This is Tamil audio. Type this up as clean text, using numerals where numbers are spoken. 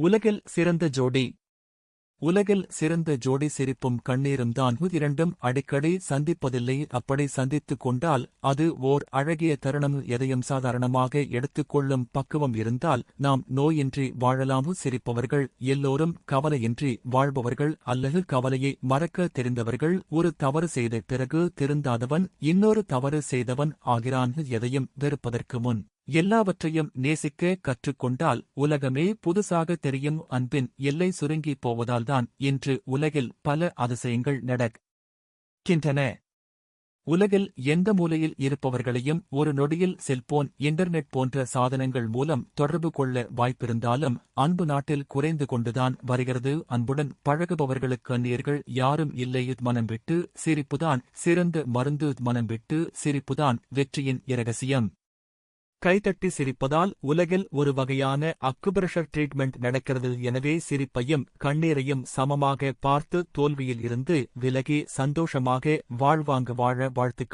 உலகில் சிறந்த ஜோடி. உலகில் சிறந்த ஜோடி சிரிப்பும் கண்ணீரும் தான். இரண்டும் அடிக்கடி சந்திப்பதில்லை. அப்படி சந்தித்துக் கொண்டால் அது ஓர் அழகிய தருணம். எதையும் சாதாரணமாக எடுத்துக்கொள்ளும் பக்குவம் இருந்தால் நாம் நோயின்றி வாழலாம். சிரிப்பவர்கள் எல்லோரும் கவலையின்றி வாழ்பவர்கள் அல்லது கவலையை மறக்க தெரிந்தவர்கள். ஒரு தவறு செய்த பிறகு திருந்தாதவன் இன்னொரு தவறு செய்தவன் ஆகிறான். எதையும் வெறுப்பதற்கு முன் எல்லாவற்றையும் நேசிக்க கற்றுக்கொண்டால் உலகமே புதுசாக தெரியும். அன்பின் எல்லை சுருங்கி போவதால்தான் இன்று உலகில் பல அதிசயங்கள் நடக்கின்றன. உலகில் எந்த மூலையில் இருப்பவர்களையும் ஒரு நொடியில் செல்போன், இன்டர்நெட் போன்ற சாதனங்கள் மூலம் தொடர்பு கொள்ள வாய்ப்பிருந்தாலும் அன்பு நாட்டில் குறைந்து கொண்டுதான் வருகிறது. அன்புடன் பழகுபவர்களுக்கு கண்ணீர்கள் யாரும் இல்லை. மனம் விட்டு சிரிப்புதான் சிறந்த மருந்து. மனம் விட்டு சிரிப்புதான் வெற்றியின் இரகசியம். கைதட்டி சிரிப்பதால் உலகில் ஒரு வகையான அக்குப்ரெஷர் ட்ரீட்மெண்ட் நடக்கிறது. எனவே சிரிப்பையும் கண்ணீரையும் சமமாக பார்த்து தோல்வியில் இருந்து விலகி சந்தோஷமாக வாழ வாழ்த்துக்கள்.